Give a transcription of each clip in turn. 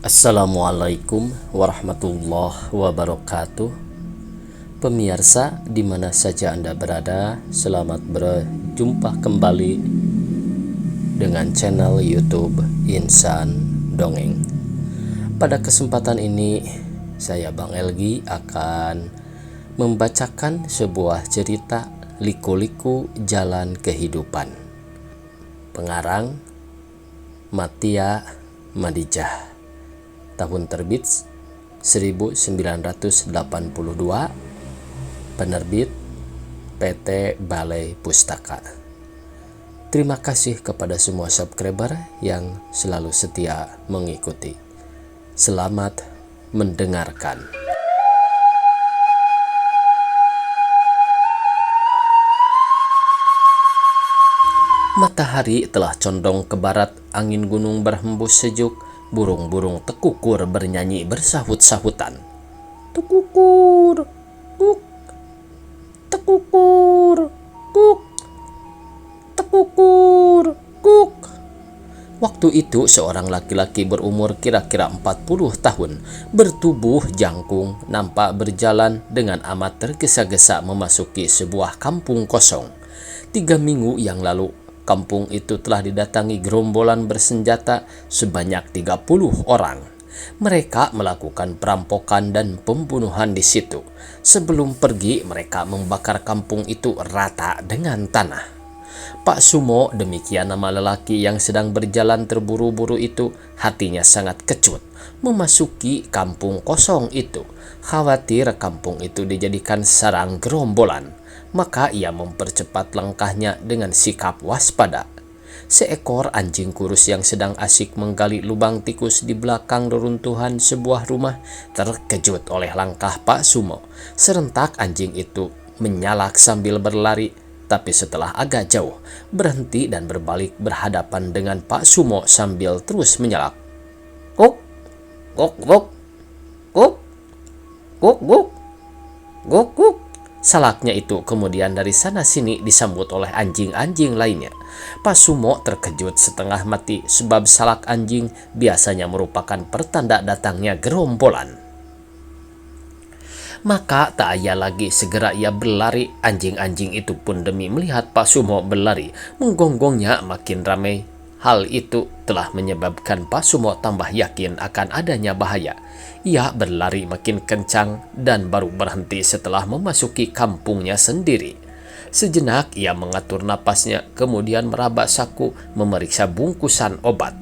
Assalamualaikum warahmatullahi wabarakatuh. Pemirsa di mana saja Anda berada, selamat berjumpa kembali dengan channel YouTube Insan Dongeng. Pada kesempatan ini, saya Bang Elgi akan membacakan sebuah cerita liku-liku jalan kehidupan. Pengarang Matia Madijah. Tahun terbit 1982, penerbit PT Balai Pustaka. Terima kasih kepada semua subscriber yang selalu setia mengikuti. Selamat mendengarkan. Matahari telah condong ke barat, angin gunung berhembus sejuk. Burung-burung tekukur bernyanyi bersahut-sahutan. Tekukur, kuk, tekukur, kuk, tekukur, kuk. Waktu itu seorang laki-laki berumur kira-kira 40 tahun, bertubuh jangkung, nampak berjalan dengan amat tergesa-gesa memasuki sebuah kampung kosong. 3 minggu yang lalu, kampung itu telah didatangi gerombolan bersenjata sebanyak 30 orang. Mereka melakukan perampokan dan pembunuhan di situ. Sebelum pergi, mereka membakar kampung itu rata dengan tanah. Pak Sumo, demikian nama lelaki yang sedang berjalan terburu-buru itu, hatinya sangat kecut. Memasuki kampung kosong itu, khawatir kampung itu dijadikan sarang gerombolan. Maka ia mempercepat langkahnya dengan sikap waspada. Seekor anjing kurus yang sedang asik menggali lubang tikus di belakang reruntuhan sebuah rumah terkejut oleh langkah Pak Sumo. Serentak anjing itu menyalak sambil berlari, tapi setelah agak jauh berhenti dan berbalik berhadapan dengan Pak Sumo sambil terus menyalak. Kuk, kuk, kuk, kuk, kuk, kuk, kuk, kuk. Salaknya itu kemudian dari sana-sini disambut oleh anjing-anjing lainnya. Pak Sumo terkejut setengah mati sebab salak anjing biasanya merupakan pertanda datangnya gerombolan. Maka tak ayah lagi, segera ia berlari. Anjing-anjing itu pun demi melihat Pak Sumo berlari, menggonggongnya makin ramai. Hal itu telah menyebabkan Pak Sumo tambah yakin akan adanya bahaya. Ia berlari makin kencang dan baru berhenti setelah memasuki kampungnya sendiri. Sejenak ia mengatur napasnya, kemudian meraba saku memeriksa bungkusan obat.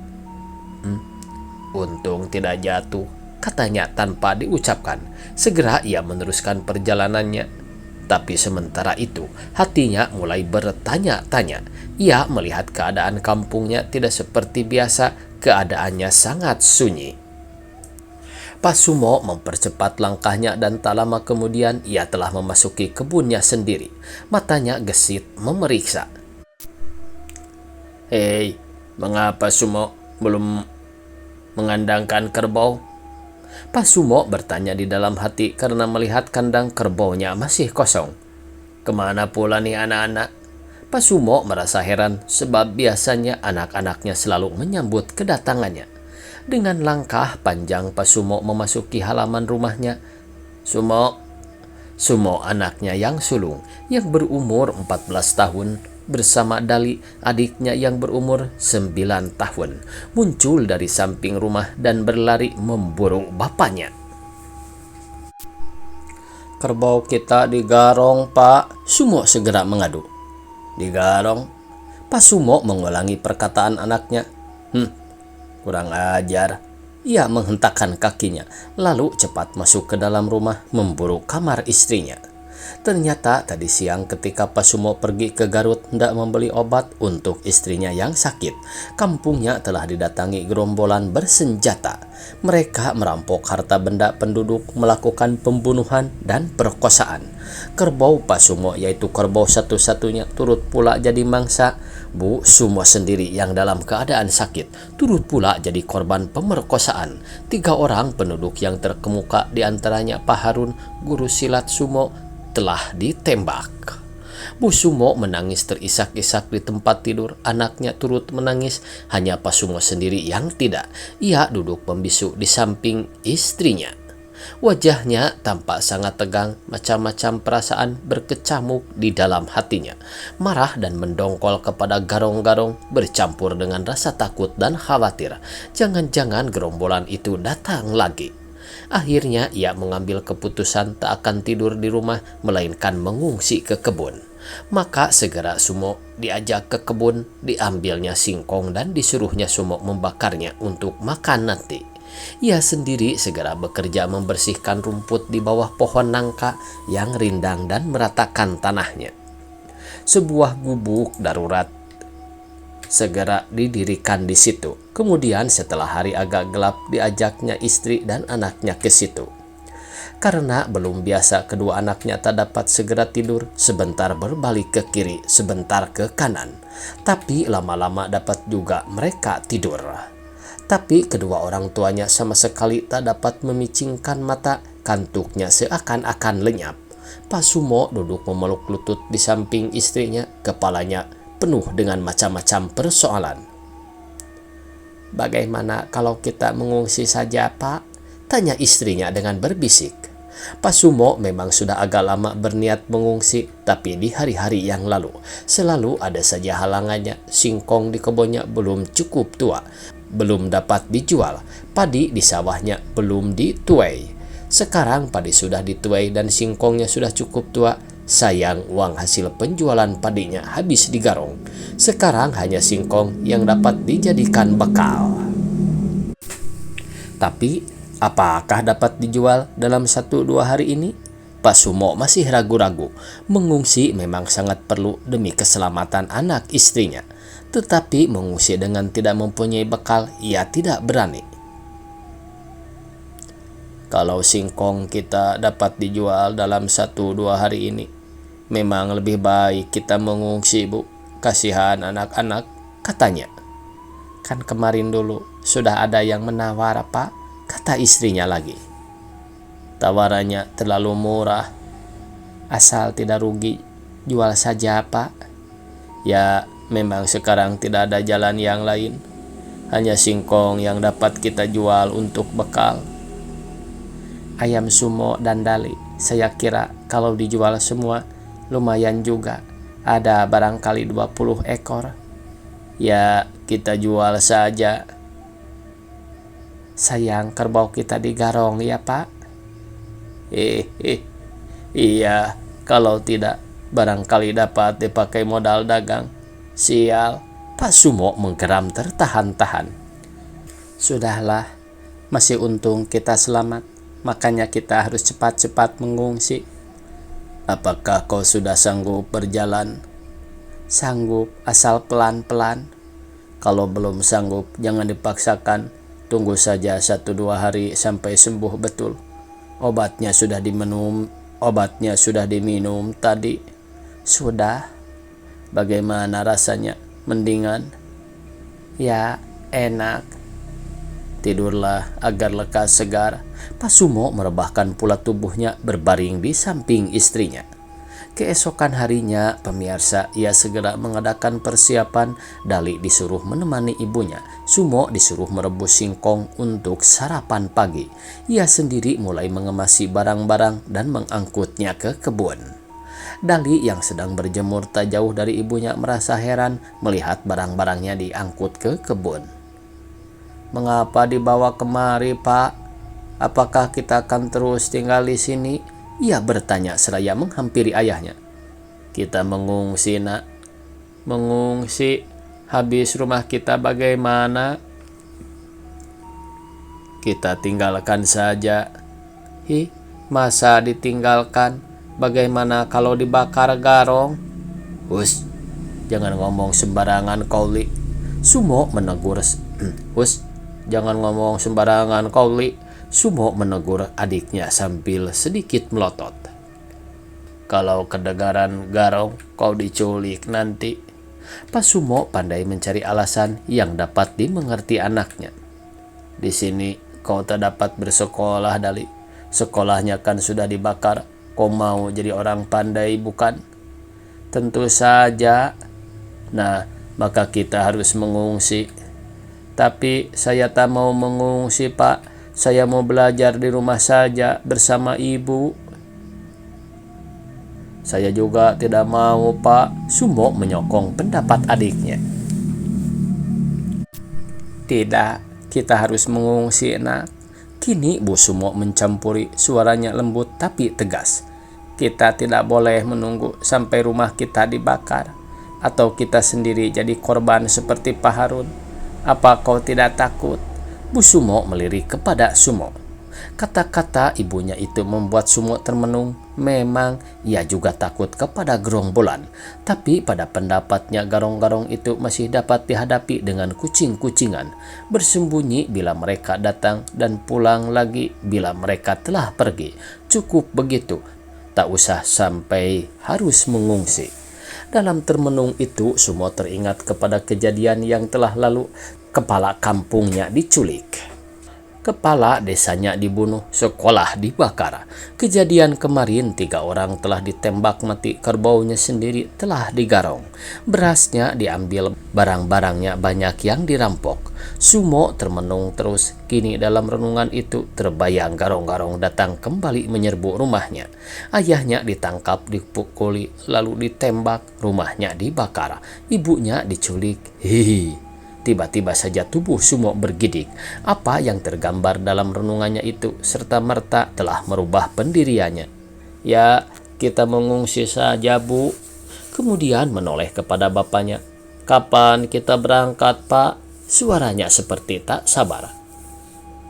Untung tidak jatuh, katanya tanpa diucapkan. Segera ia meneruskan perjalanannya. Tapi sementara itu hatinya mulai bertanya-tanya. Ia melihat keadaan kampungnya tidak seperti biasa, keadaannya sangat sunyi. Pak Sumo mempercepat langkahnya dan tak lama kemudian ia telah memasuki kebunnya sendiri. Matanya gesit memeriksa. Hei, mengapa Sumo belum mengandangkan kerbau? Pak Sumo bertanya di dalam hati karena melihat kandang kerbaunya masih kosong. Kemana pula nih anak-anak? Pak Sumo merasa heran sebab biasanya anak-anaknya selalu menyambut kedatangannya. Dengan langkah panjang Pak Sumo memasuki halaman rumahnya. Sumo anaknya yang sulung yang berumur 14 tahun bersama Dali, adiknya yang berumur 9 tahun, muncul dari samping rumah dan berlari memburu bapaknya. Kerbau kita digarong, Pak, Sumo segera mengadu. Digarong? Pak Sumo mengulangi perkataan anaknya. Kurang ajar. Ia menghentakkan kakinya, lalu cepat masuk ke dalam rumah memburu kamar istrinya. Ternyata tadi siang ketika Pak Sumo pergi ke Garut hendak membeli obat untuk istrinya yang sakit, kampungnya telah didatangi gerombolan bersenjata. Mereka merampok harta benda penduduk, melakukan pembunuhan dan perkosaan. Kerbau Pak Sumo, yaitu kerbau satu-satunya, turut pula jadi mangsa. Bu Sumo sendiri yang dalam keadaan sakit turut pula jadi korban pemerkosaan. 3 orang penduduk yang terkemuka, diantaranya Pak Harun, guru silat Sumo, telah ditembak. Bu Sumo menangis terisak-isak di tempat tidur. Anaknya turut menangis, hanya Pak Sumo sendiri yang tidak. Ia duduk membisu di samping istrinya. Wajahnya tampak sangat tegang, macam-macam perasaan berkecamuk di dalam hatinya. Marah dan mendongkol kepada Garong-Garong bercampur dengan rasa takut dan khawatir. Jangan-jangan gerombolan itu datang lagi. Akhirnya ia mengambil keputusan tak akan tidur di rumah, melainkan mengungsi ke kebun. Maka segera Sumo diajak ke kebun, diambilnya singkong dan disuruhnya Sumo membakarnya untuk makan nanti. Ia sendiri segera bekerja membersihkan rumput di bawah pohon nangka yang rindang dan meratakan tanahnya. Sebuah gubuk darurat segera didirikan di situ. Kemudian setelah hari agak gelap, diajaknya istri dan anaknya ke situ. Karena belum biasa, kedua anaknya tak dapat segera tidur, sebentar berbalik ke kiri, sebentar ke kanan. Tapi lama-lama dapat juga mereka tidur. Tapi kedua orang tuanya sama sekali tak dapat memicingkan mata, kantuknya seakan-akan lenyap. Pak Sumo duduk memeluk lutut di samping istrinya, kepalanya penuh dengan macam-macam persoalan. "Bagaimana kalau kita mengungsi saja, Pak?" tanya istrinya dengan berbisik. Pak Sumo memang sudah agak lama berniat mengungsi, tapi di hari-hari yang lalu selalu ada saja halangannya. Singkong di kebunnya belum cukup tua, belum dapat dijual. Padi di sawahnya belum dituai. Sekarang padi sudah dituai dan singkongnya sudah cukup tua. Sayang, uang hasil penjualan padinya habis di Garong. Sekarang hanya singkong yang dapat dijadikan bekal. Tapi apakah dapat dijual dalam 1-2 hari ini? Pak Sumo masih ragu-ragu. Mengungsi memang sangat perlu demi keselamatan anak istrinya. Tetapi mengungsi dengan tidak mempunyai bekal, ia tidak berani. Kalau singkong kita dapat dijual dalam 1-2 hari ini, memang lebih baik kita mengungsi, Bu. Kasihan anak-anak, katanya. Kan kemarin dulu sudah ada yang menawar, Pak, kata istrinya lagi. Tawarannya terlalu murah. Asal tidak rugi, jual saja, Pak. Ya, memang sekarang tidak ada jalan yang lain. Hanya singkong yang dapat kita jual untuk bekal. Ayam Sumo dan Dali, saya kira kalau dijual semua lumayan juga. Ada barangkali 20 ekor. Ya, kita jual saja. Sayang kerbau kita di Garong ya, Pak. Iya, kalau tidak barangkali dapat dipakai modal dagang. Sial, Pak Sumo menggeram tertahan-tahan. Sudahlah, masih untung kita selamat. Makanya kita harus cepat-cepat mengungsi. Apakah kau sudah sanggup berjalan? Sanggup, asal pelan-pelan. Kalau belum sanggup, jangan dipaksakan. Tunggu saja 1-2 hari sampai sembuh betul. Obatnya sudah diminum tadi. Sudah. Bagaimana rasanya? Mendingan? Ya, enak. Tidurlah agar lekas segar. Pak Sumo merebahkan pula tubuhnya berbaring di samping istrinya. Keesokan harinya, pemirsa, ia segera mengadakan persiapan. Dali disuruh menemani ibunya. Sumo disuruh merebus singkong untuk sarapan pagi. Ia sendiri mulai mengemasi barang-barang dan mengangkutnya ke kebun. Dali yang sedang berjemur tak jauh dari ibunya merasa heran melihat barang-barangnya diangkut ke kebun. Mengapa dibawa kemari, Pak? Apakah kita akan terus tinggal di sini? Ia bertanya seraya menghampiri ayahnya. Kita mengungsi, Nak. Mengungsi? Habis rumah kita bagaimana? Kita tinggalkan saja. Masa ditinggalkan? Bagaimana kalau dibakar Garong? Hus, jangan ngomong sembarangan kau, Li. Sumo menegur. Hus, jangan ngomong sembarangan kau, Li. Sumo menegur adiknya sambil sedikit melotot. Kalau kedengaran Garong, kau diculik nanti. Pak Sumo pandai mencari alasan yang dapat dimengerti anaknya. Di sini kau tak dapat bersekolah, Dali. Sekolahnya kan sudah dibakar. Kau mau jadi orang pandai bukan? Tentu saja. Nah, maka kita harus mengungsi. Tapi saya tak mau mengungsi, Pak. Saya mau belajar di rumah saja bersama ibu. Saya juga tidak mau, Pak. Sumo menyokong pendapat adiknya. Tidak, kita harus mengungsi, nak. Kini Bu Sumo mencampuri, suaranya lembut tapi tegas. Kita tidak boleh menunggu sampai rumah kita dibakar, atau kita sendiri jadi korban seperti Pak Harun. Apa kau tidak takut? Bu Sumo melirik kepada Sumo. Kata-kata ibunya itu membuat Sumo termenung. Memang ia juga takut kepada gerombolan, tapi pada pendapatnya garong-garong itu masih dapat dihadapi dengan kucing-kucingan, bersembunyi bila mereka datang dan pulang lagi bila mereka telah pergi. Cukup begitu, tak usah sampai harus mengungsi. Dalam termenung itu, Sumo teringat kepada kejadian yang telah lalu. Kepala kampungnya diculik, kepala desanya dibunuh, sekolah dibakar. Kejadian kemarin 3 orang telah ditembak mati, kerbaunya sendiri telah digarong. Berasnya diambil, barang-barangnya banyak yang dirampok. Sumo termenung terus. Kini dalam renungan itu terbayang garong-garong datang kembali menyerbu rumahnya. Ayahnya ditangkap, dipukuli, lalu ditembak, rumahnya dibakar, ibunya diculik. Hihi. Tiba-tiba saja tubuh Sumo bergidik. Apa yang tergambar dalam renungannya itu serta-merta telah merubah pendiriannya. Ya, kita mengungsi saja, Bu. Kemudian menoleh kepada bapaknya. Kapan kita berangkat, Pak? Suaranya seperti tak sabar.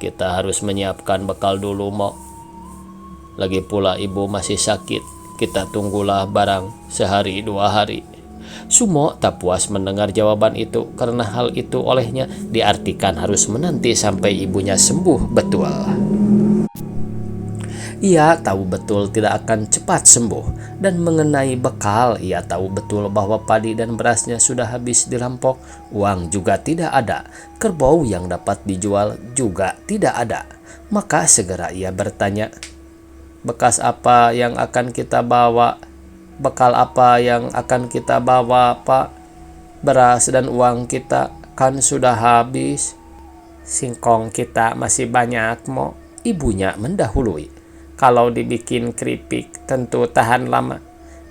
Kita harus menyiapkan bekal dulu, Mo. Lagi pula ibu masih sakit. Kita tunggulah barang sehari 2 hari. Sumo tak puas mendengar jawaban itu, karena hal itu olehnya diartikan harus menanti sampai ibunya sembuh betul. Ia tahu betul tidak akan cepat sembuh, dan mengenai bekal ia tahu betul bahwa padi dan berasnya sudah habis dirampok, uang juga tidak ada, kerbau yang dapat dijual juga tidak ada. Maka segera ia bertanya, bekas apa yang akan kita bawa? Bekal apa yang akan kita bawa, Pak? Beras dan uang kita kan sudah habis. Singkong kita masih banyak, Mo. Ibunya mendahului. Kalau dibikin keripik tentu tahan lama.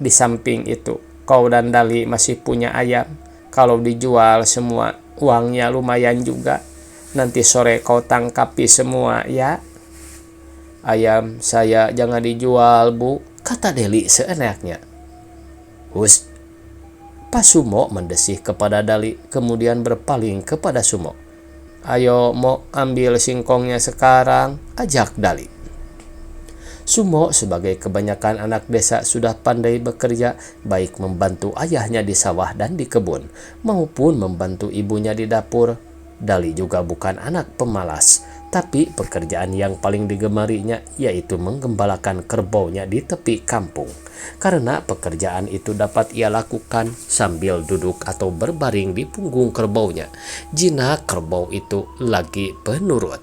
Di samping itu, kau dan Dali masih punya ayam. Kalau dijual semua, uangnya lumayan juga. Nanti sore kau tangkapi semua, ya. Ayam saya jangan dijual, Bu, kata Deli seenaknya. Hus, Pak Sumo mendesih kepada Dali, kemudian berpaling kepada Sumo. Ayo, Mo, ambil singkongnya sekarang, ajak Dali. Sumo sebagai kebanyakan anak desa sudah pandai bekerja, baik membantu ayahnya di sawah dan di kebun, maupun membantu ibunya di dapur. Dali juga bukan anak pemalas, tapi pekerjaan yang paling digemarinya yaitu menggembalakan kerbaunya di tepi kampung. Karena pekerjaan itu dapat ia lakukan sambil duduk atau berbaring di punggung kerbaunya, jika kerbau itu lagi penurut.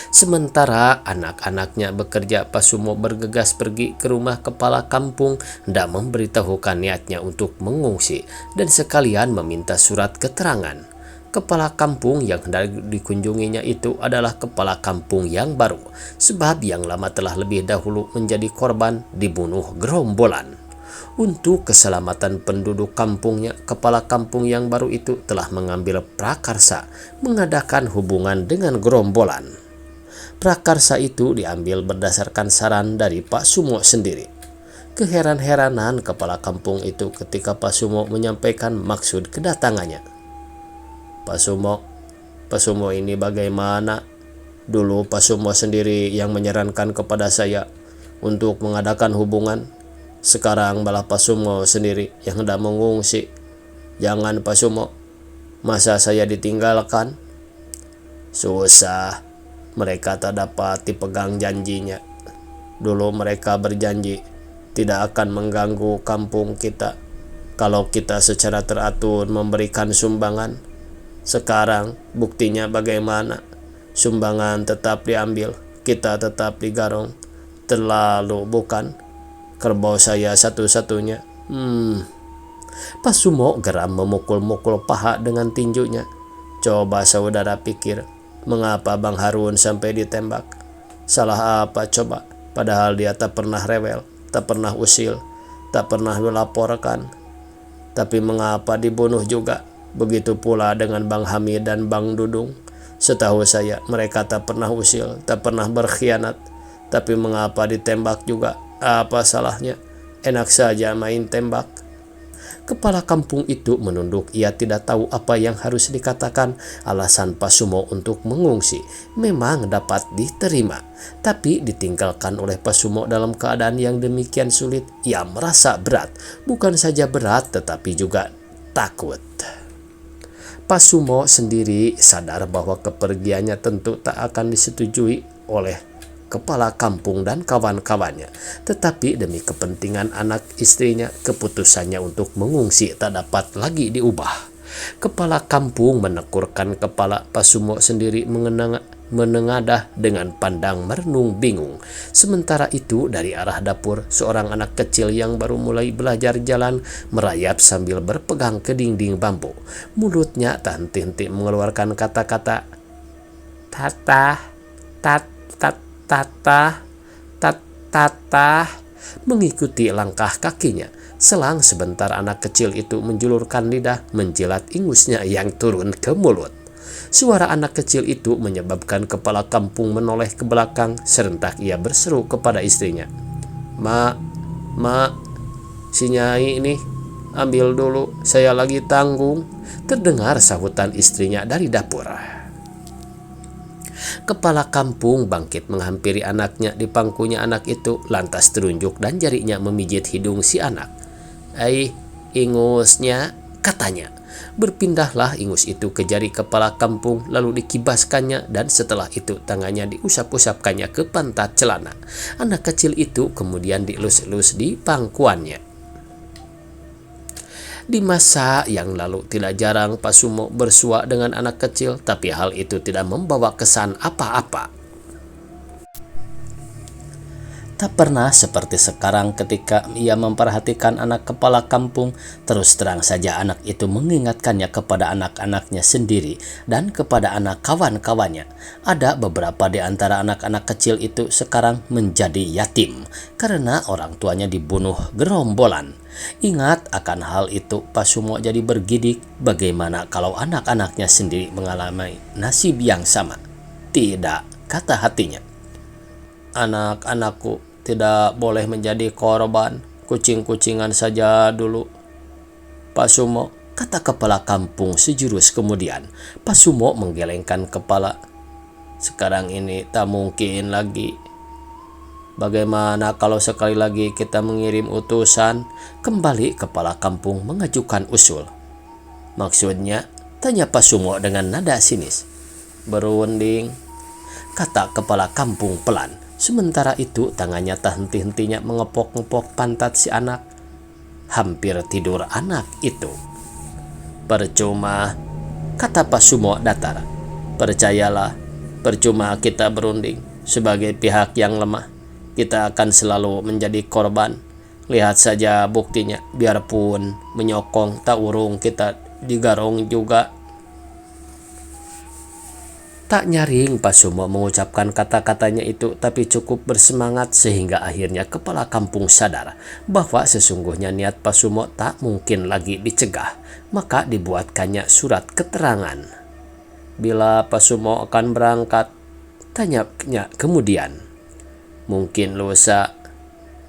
Sementara anak-anaknya bekerja, Pak Sumo bergegas pergi ke rumah kepala kampung, hendak memberitahukan niatnya untuk mengungsi dan sekalian meminta surat keterangan. Kepala kampung yang hendak dikunjunginya itu adalah kepala kampung yang baru, sebab yang lama telah lebih dahulu menjadi korban dibunuh gerombolan. Untuk keselamatan penduduk kampungnya, kepala kampung yang baru itu telah mengambil prakarsa mengadakan hubungan dengan gerombolan. Prakarsa itu diambil berdasarkan saran dari Pak Sumo sendiri. Keheran-heranan kepala kampung itu ketika Pak Sumo menyampaikan maksud kedatangannya. Pak Sumo ini bagaimana? Dulu Pak Sumo sendiri yang menyarankan kepada saya untuk mengadakan hubungan. Sekarang malah Pak Sumo sendiri yang hendak mengungsi. Jangan, Pak Sumo, masa saya ditinggalkan? Susah, mereka tak dapat dipegang janjinya. Dulu mereka berjanji tidak akan mengganggu kampung kita kalau kita secara teratur memberikan sumbangan. Sekarang buktinya bagaimana? Sumbangan tetap diambil, kita tetap digarong. Terlalu bukan? kerbau saya satu-satunya. Pak Sumo geram memukul-mukul paha dengan tinjunya. Coba saudara pikir, mengapa Bang Harun sampai ditembak? Salah apa coba? Padahal dia tak pernah rewel, tak pernah usil, tak pernah melaporkan. Tapi mengapa dibunuh juga? Begitu pula dengan Bang Hamid dan Bang Dudung. Setahu saya mereka tak pernah usil, tak pernah berkhianat. Tapi mengapa ditembak juga? Apa salahnya? Enak saja main tembak. Kepala kampung itu menunduk. Ia tidak tahu apa yang harus dikatakan. Alasan Pak Sumo untuk mengungsi memang dapat diterima, tapi ditinggalkan oleh Pak Sumo dalam keadaan yang demikian sulit. Ia merasa berat, bukan saja berat tetapi juga takut. Pak Sumo sendiri sadar bahwa kepergiannya tentu tak akan disetujui oleh kepala kampung dan kawan-kawannya. Tetapi demi kepentingan anak istrinya, keputusannya untuk mengungsi tak dapat lagi diubah. Kepala kampung menekurkan kepala. Pak Sumo sendiri menengadah dengan pandang merenung bingung. Sementara itu dari arah dapur, seorang anak kecil yang baru mulai belajar jalan merayap sambil berpegang ke dinding bambu. Mulutnya tak henti-henti mengeluarkan kata-kata tatah, tatah, mengikuti langkah kakinya. Selang sebentar anak kecil itu menjulurkan lidah menjilat ingusnya yang turun ke mulut. Suara anak kecil itu menyebabkan kepala kampung menoleh ke belakang. Serentak ia berseru kepada istrinya, Mak, si Nyai ini ambil dulu, saya lagi tanggung. Terdengar sahutan istrinya dari dapur. Kepala kampung bangkit menghampiri anaknya. Di pangkunya anak itu lantas terunjuk dan jarinya memijit hidung si anak. Ingusnya, katanya. Berpindahlah ingus itu ke jari kepala kampung, lalu dikibaskannya, dan setelah itu tangannya diusap-usapkannya ke pantat celana. Anak kecil itu kemudian dielus-elus di pangkuannya. Di masa yang lalu tidak jarang Pak Sumo bersua dengan anak kecil, tapi hal itu tidak membawa kesan apa-apa. Tak pernah seperti sekarang ketika ia memperhatikan anak kepala kampung. Terus terang saja anak itu mengingatkannya kepada anak-anaknya sendiri dan kepada anak kawan-kawannya. Ada beberapa di antara anak-anak kecil itu sekarang menjadi yatim karena orang tuanya dibunuh gerombolan. Ingat akan hal itu, Pak Sumo jadi bergidik. Bagaimana kalau anak-anaknya sendiri mengalami nasib yang sama? Tidak, kata hatinya. Anak-anakku tidak boleh menjadi korban. Kucing-kucingan saja dulu, Pak Sumo, kata kepala kampung sejurus kemudian. Pak Sumo menggelengkan kepala. Sekarang ini tak mungkin lagi. Bagaimana kalau sekali lagi kita mengirim utusan? Kembali kepala kampung mengajukan usul. Maksudnya? Tanya Pak Sumo dengan nada sinis. Berunding, kata kepala kampung pelan. Sementara itu tangannya tak henti-hentinya mengepok-ngepok pantat si anak. Hampir tidur anak itu. Percuma, kata Pak Sumo datar. Percayalah, percuma kita berunding. Sebagai pihak yang lemah, kita akan selalu menjadi korban. Lihat saja buktinya, biarpun menyokong tak urung kita digarong juga. Tak nyaring Pak Sumo mengucapkan kata-katanya itu, tapi cukup bersemangat sehingga akhirnya kepala kampung sadar bahwa sesungguhnya niat Pak Sumo tak mungkin lagi dicegah. Maka dibuatkannya surat keterangan. Bila Pak Sumo akan berangkat? Tanyanya kemudian. Mungkin lusa.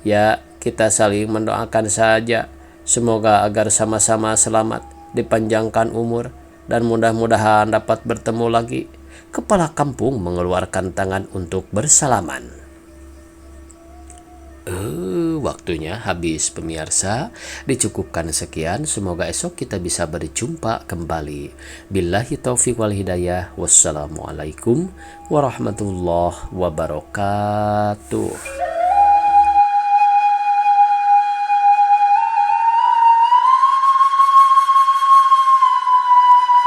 Ya, kita saling mendoakan saja. Semoga agar sama-sama selamat, dipanjangkan umur, dan mudah-mudahan dapat bertemu lagi. Kepala kampung mengeluarkan tangan untuk bersalaman. Waktunya habis pemirsa. Dicukupkan sekian. Semoga esok kita bisa berjumpa kembali. Billahi taufiq wal hidayah. Wassalamualaikum warahmatullahi wabarakatuh.